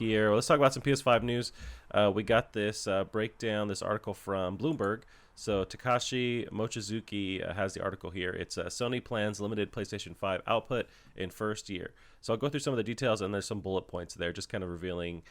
here. Well, let's talk about some PS5 news. We got this breakdown, this article from Bloomberg. So Takashi Mochizuki has the article here. It's Sony plans limited PlayStation 5 output in first year. So I'll go through some of the details, and there's some bullet points there, just kind of revealing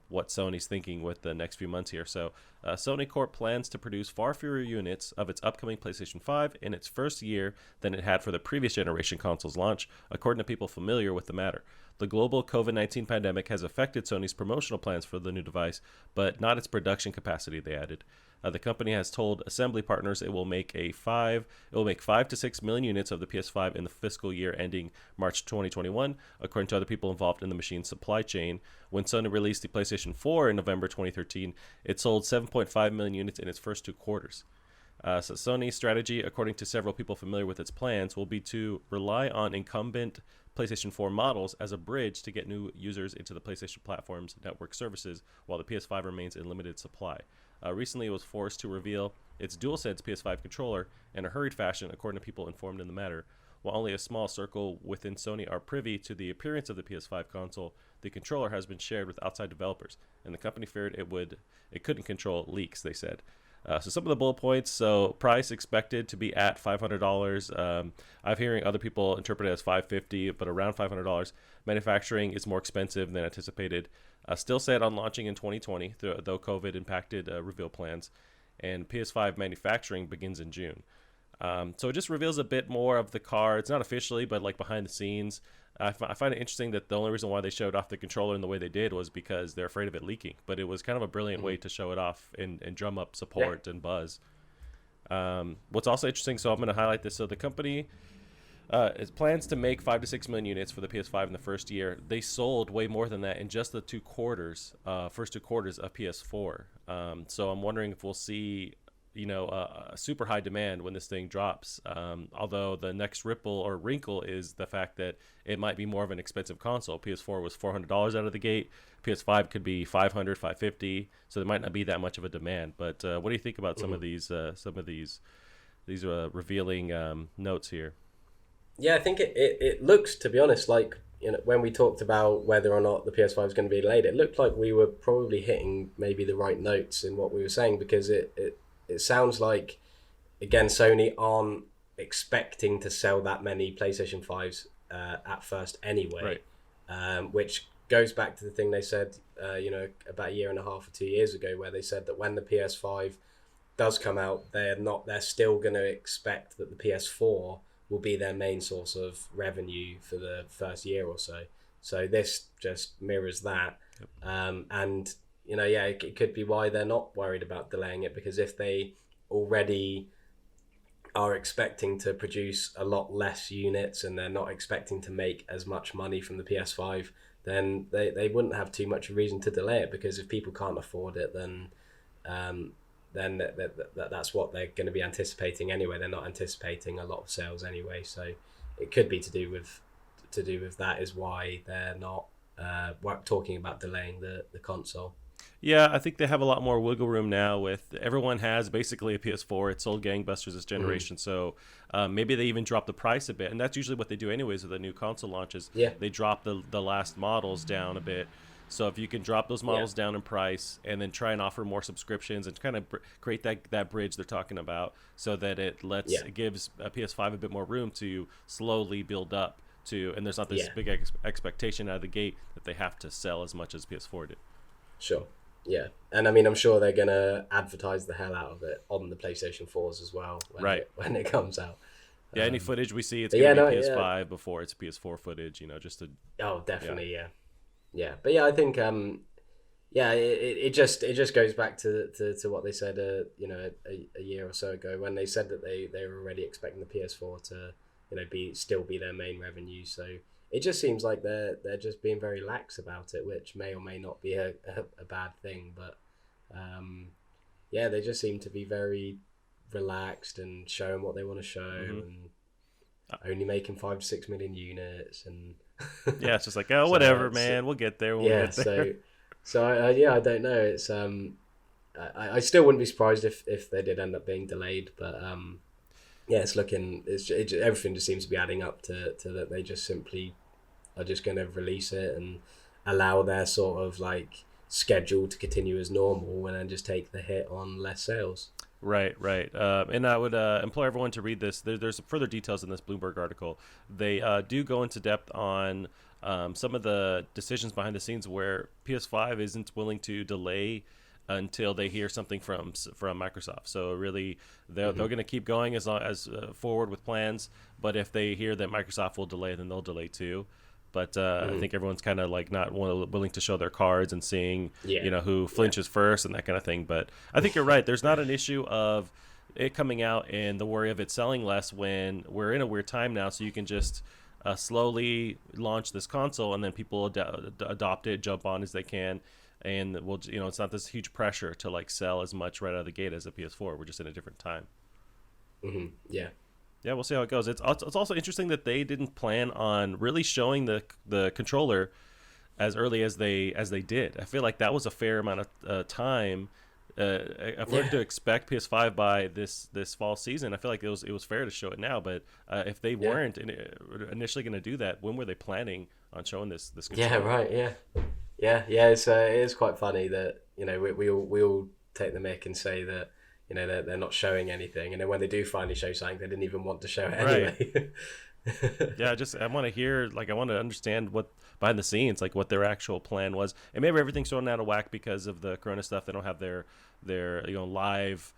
what Sony's thinking with the next few months here. So Sony Corp plans to produce far fewer units of its upcoming PlayStation 5 in its first year than it had for the previous generation console's launch, according to people familiar with the matter. The global COVID-19 pandemic has affected Sony's promotional plans for the new device, but not its production capacity, they added. The company has told assembly partners it will make 5 to 6 million units of the PS5 in the fiscal year ending March 2021, according to other people involved in the machine's supply chain. When Sony released the PlayStation 4 in November 2013, it sold 7.5 million units in its first 2 quarters. So Sony's strategy, according to several people familiar with its plans, will be to rely on incumbent PlayStation 4 models as a bridge to get new users into the PlayStation platform's network services while the PS5 remains in limited supply. Recently, it was forced to reveal its Dualsense PS5 controller in a hurried fashion, according to people informed in the matter. While only a small circle within Sony are privy to the appearance of the PS5 console, the controller has been shared with outside developers, and the company feared it couldn't control leaks, they said. So some of the bullet points. So price expected to be at $500. I'm hearing other people interpret it as $550, but around $500. Manufacturing is more expensive than anticipated. Still set on launching in 2020, though COVID impacted reveal plans. And PS5 manufacturing begins in June. So it just reveals a bit more of the car. It's not officially, but like behind the scenes. I find it interesting that the only reason why they showed off the controller in the way they did was because they're afraid of it leaking. But it was kind of a brilliant way to show it off and drum up support and buzz. What's also interesting, so I'm going to highlight this. So the company it plans to make 5 to 6 million units for the PS5 in the first year. They sold way more than that in just the first 2 quarters of PS4. So I'm wondering if we'll see a super high demand when this thing drops. Although the next ripple or wrinkle is the fact that it might be more of an expensive console. PS4 was $400 out of the gate. PS5 could be $500, $550. So there might not be that much of a demand. But what do you think about some of these revealing notes here? Yeah, I think it looks, to be honest, like when we talked about whether or not the PS5 is going to be delayed, it looked like we were probably hitting maybe the right notes in what we were saying, because it sounds like, again, Sony aren't expecting to sell that many PlayStation 5s at first anyway, right. Which goes back to the thing they said, about a year and a half or 2 years ago, where they said that when the PS5 does come out, they're still going to expect that the PS4 will be their main source of revenue for the first year or so. So this just mirrors that. Yep. And it could be why they're not worried about delaying it, because if they already are expecting to produce a lot less units and they're not expecting to make as much money from the PS5, then they wouldn't have too much reason to delay it, because if people can't afford it, then that's what they're going to be anticipating anyway. They're not anticipating a lot of sales anyway, so it could be to do with that is why they're not talking about delaying the console. Yeah, I think they have a lot more wiggle room now. With everyone has basically a PS4. It sold gangbusters this generation, so maybe they even drop the price a bit, and that's usually what they do anyways with the new console launches. Yeah, they drop the last models down a bit. So if you can drop those models down in price and then try and offer more subscriptions and kind of create that bridge they're talking about, so that it gives a PS5 a bit more room to slowly build up to, and there's not this big expectation out of the gate that they have to sell as much as PS4 did. Sure. Yeah, and I mean, I'm sure they're going to advertise the hell out of it on the PlayStation 4s as well when it comes out. Yeah, any footage we see, it's going to be PS5 before it's PS4 footage, just to... Oh, definitely, Yeah, but I think it just goes back to what they said a year or so ago, when they said that they were already expecting the PS4 to still be their main revenue. So it just seems like they're just being very lax about it, which may or may not be a bad thing, but they just seem to be very relaxed and showing what they want to show, and only making 5 to 6 million units and. Yeah, it's just like, oh, whatever, man. We'll get there. We'll get there. So I don't know. It's I still wouldn't be surprised if they did end up being delayed, but everything just seems to be adding up to that they just simply are just going to release it, and allow their sort of like schedule to continue as normal and then just take the hit on less sales. Right, right. And I would implore everyone to read this. There's further details in this Bloomberg article. They do go into depth on some of the decisions behind the scenes where PS5 isn't willing to delay until they hear something from Microsoft. So really, they're going to keep going as long as forward with plans. But if they hear that Microsoft will delay, then they'll delay too. But I think everyone's kind of like not willing to show their cards and seeing, who flinches first and that kind of thing. But I think you're right. There's not an issue of it coming out and the worry of it selling less when we're in a weird time now. So you can just slowly launch this console and then people adopt it, jump on as they can. And it's not this huge pressure to like sell as much right out of the gate as a PS4. We're just in a different time. Yeah. Yeah, we'll see how it goes. It's also interesting that they didn't plan on really showing the controller as early as they did. I feel like that was a fair amount of time. If we're to expect PS5 by this fall season, I feel like it was fair to show it now. But if they weren't initially going to do that, when were they planning on showing this controller? Yeah, right. Yeah. It is quite funny that we all take the mick and say that. They're not showing anything, and then when they do finally show something, they didn't even want to show it anyway. Right. Yeah, I want to hear, I want to understand what behind the scenes, what their actual plan was, and maybe everything's thrown out of whack because of the Corona stuff. They don't have their live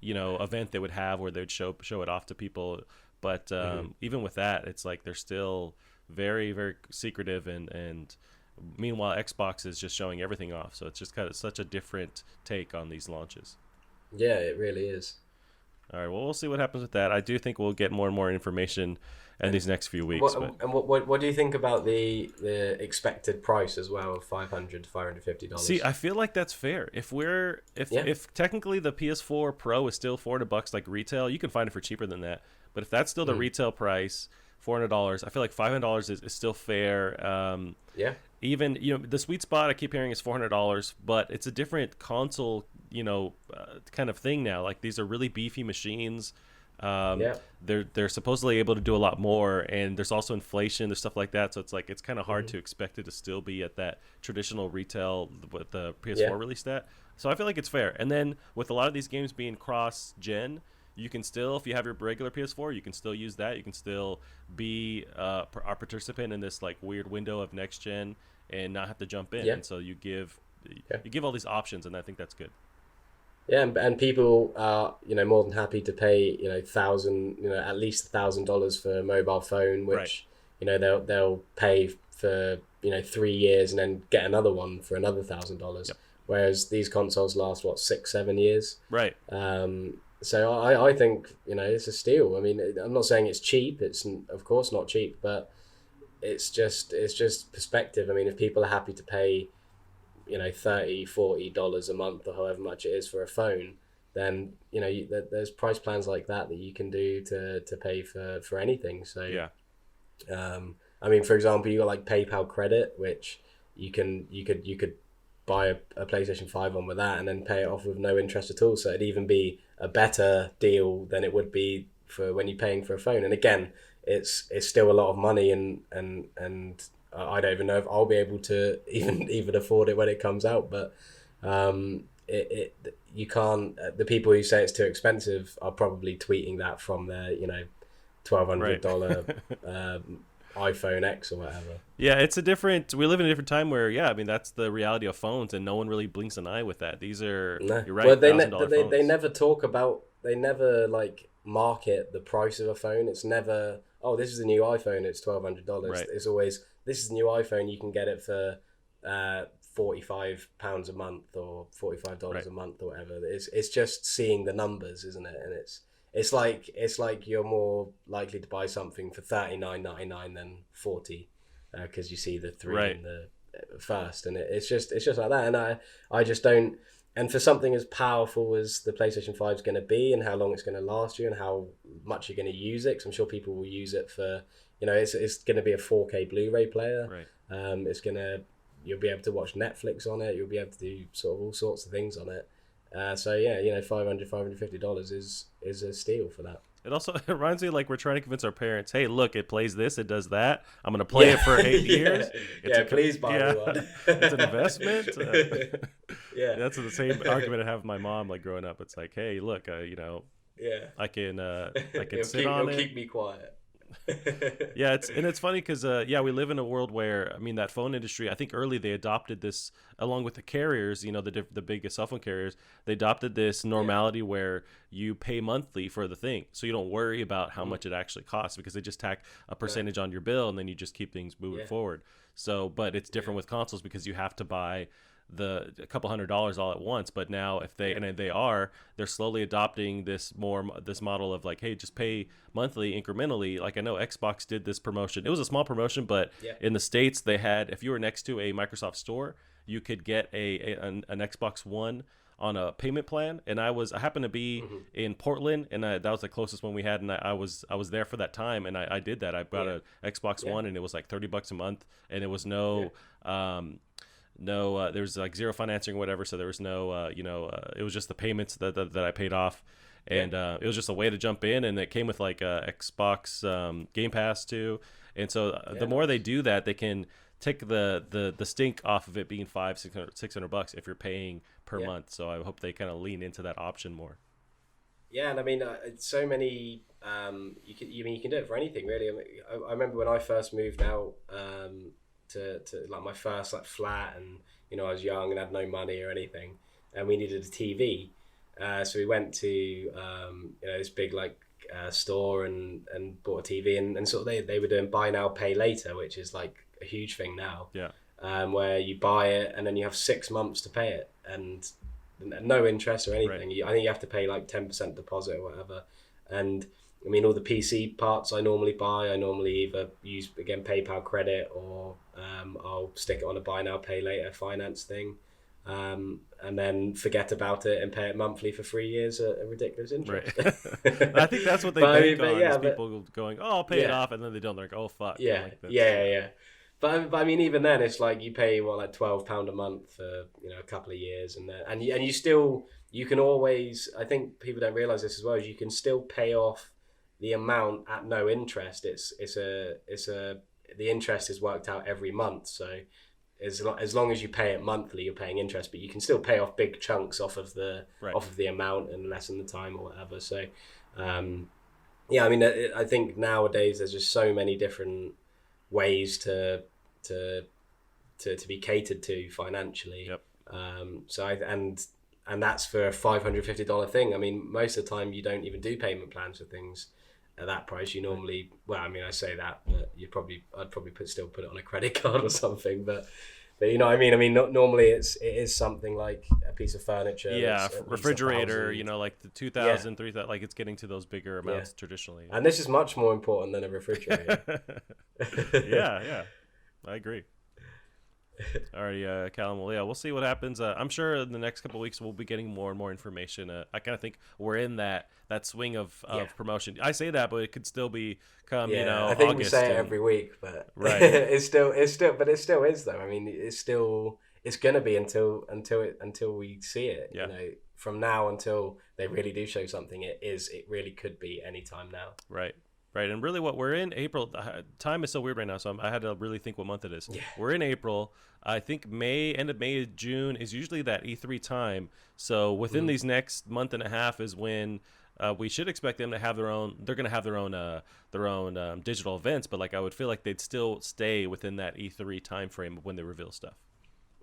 event they would have where they'd show it off to people. But even with that, it's like they're still very, very secretive, and meanwhile Xbox is just showing everything off. So it's just kind of such a different take on these launches. Yeah, it really is. All right, well, we'll see what happens with that. I do think we'll get more and more information in these next few weeks. What do you think about the expected price as well of $500 to $550? See, I feel like that's fair. If technically the PS4 Pro is still $400 like retail, you can find it for cheaper than that. But if that's still the retail price, $400, I feel like $500 is still fair. Even the sweet spot I keep hearing is $400, but it's a different console kind of thing now. Like, these are really beefy machines. They're supposedly able to do a lot more, and there's also inflation, there's stuff like that, so it's kind of hard to expect it to still be at that traditional retail what the PS4 released at. So I feel like it's fair. And then with a lot of these games being cross-gen, you can still, if you have your regular PS4, you can still use that. You can still be a participant in this weird window of next gen and not have to jump in. And so you give all these options, and I think that's good. Yeah, and people are more than happy to pay at least $1,000 for a mobile phone, which they'll pay for 3 years and then get another one for another $1,000. Whereas these consoles last 6-7 years. Right. So I think it's a steal. I mean, I'm not saying it's cheap. It's of course not cheap, but it's just perspective. I mean, if people are happy to pay $30-$40 a month or however much it is for a phone, then there's price plans like that you can do to pay for anything. So I mean, for example, you got PayPal credit, which you could buy a PlayStation 5 on with that and then pay it off with no interest at all. So it'd even be a better deal than it would be for when you're paying for a phone. And again, it's still a lot of money, and I don't even know if I'll be able to even afford it when it comes out. But you can't. The people who say it's too expensive are probably tweeting that from their $1,200 iPhone X or whatever. Yeah, we live in a different time where, I mean, that's the reality of phones, and no one really blinks an eye with that. These are, you're right, well, $1,000 they never talk about, they never market the price of a phone. It's never, oh, this is a new iPhone, it's $1,200. Right. It's always, this is a new iPhone, you can get it for £45 a month or $45 a month or whatever. It's just seeing the numbers, isn't it? And it's like you're more likely to buy something for $39.99 than $40 because you see the 3 in the first, and it's just like that. And I just don't. And for something as powerful as the PlayStation 5 is going to be, and how long it's going to last you, and how much you're going to use it, because I'm sure people will use it for, it's going to be a 4K Blu-ray player. Right. You'll be able to watch Netflix on it. You'll be able to do sort of all sorts of things on it. So yeah, $550 is a steal for that. It also it reminds me like we're trying to convince our parents, hey, look, it plays this, it does that. I'm going to play it for 8 years. Please buy me one. It's an investment. Yeah. That's the same argument I have with my mom, like growing up. It's like, hey, look, Yeah. I can sit it'll on it. keep me quiet. Yeah, it's funny because we live in a world where, I mean, that phone industry, I think early they adopted this along with the carriers, the biggest cell phone carriers. They adopted this normality where you pay monthly for the thing, so you don't worry about how much it actually costs, because they just tack a percentage on your bill and then you just keep things moving forward. So, but it's different with consoles because you have to buy a couple $100s all at once. But now if they're slowly adopting this model of like, hey, just pay monthly incrementally. Like I know Xbox did this promotion. It was a small promotion, but in the States they had, if you were next to a Microsoft store, you could get an Xbox One on a payment plan. And I happened to be in Portland, and that was the closest one we had, and I was there for that time, and I did that. I bought a Xbox One, and it was like $30 a month, and it was no there was like zero financing or whatever, so there was no it was just the payments that I paid off, and it was just a way to jump in, and it came with like Xbox Game Pass too. And so the more they do that, they can take the stink off of it being $600 if you're paying per month. So I hope they kind of lean into that option more. Yeah, and I mean, it's so many. You can do it for anything really. I remember when I first moved out to like my first like flat, and I was young and had no money or anything, and we needed a TV. So we went to this big like store and bought a TV, and sort of they were doing buy now pay later, which is like a huge thing now. Yeah. Where you buy it and then you have 6 months to pay it, and no interest or anything. Right. I think you have to pay like 10% deposit or whatever. And I mean, all the PC parts I normally buy, I normally either use again PayPal credit, or I'll stick it on a buy now pay later finance thing, and then forget about it and pay it monthly for 3 years at a ridiculous interest. Right. I think that's what they bank on. Is people going, oh, I'll pay it off, and then they don't. They're like, oh fuck. Yeah, yeah. But I mean, even then, it's like you pay like £12 a month for a couple of years, and you still, you can always. I think people don't realize this as well. Is you can still pay off the amount at no interest. The interest is worked out every month. So as long as you pay it monthly, you're paying interest, but you can still pay off big chunks off of the amount and lessen the time or whatever. So I mean, I think nowadays there's just so many different ways to be catered to financially. Yep. And that's for a $550 thing. I mean, most of the time you don't even do payment plans for things at that price. You normally, well, I mean, I say that, but I'd probably still put it on a credit card or something. But you know what I mean? I mean, normally it is something like a piece of furniture. Yeah, refrigerator, like the 2,000, 3,000, like it's getting to the bigger amounts traditionally. And this is much more important than a refrigerator. Yeah, I agree. Alrighty, Callum. Well, we'll see what happens. I'm sure in the next couple of weeks we'll be getting more and more information. I kind of think we're in that swing of promotion. I say that, but it could still be come. I think August we say it every week, but right. it still is though. I mean, it's gonna be until we see it. Yeah. From now until they really do show something, it really could be any time now. Right. And really what we're in April, time is so weird right now, so I had to really think what month it is. Yeah. We're in April. I think end of May, June is usually that E3 time. So within these next month and a half is when we should expect them to have their own, they're going to have their own digital events, but like I would feel like they'd still stay within that E3 time frame when they reveal stuff.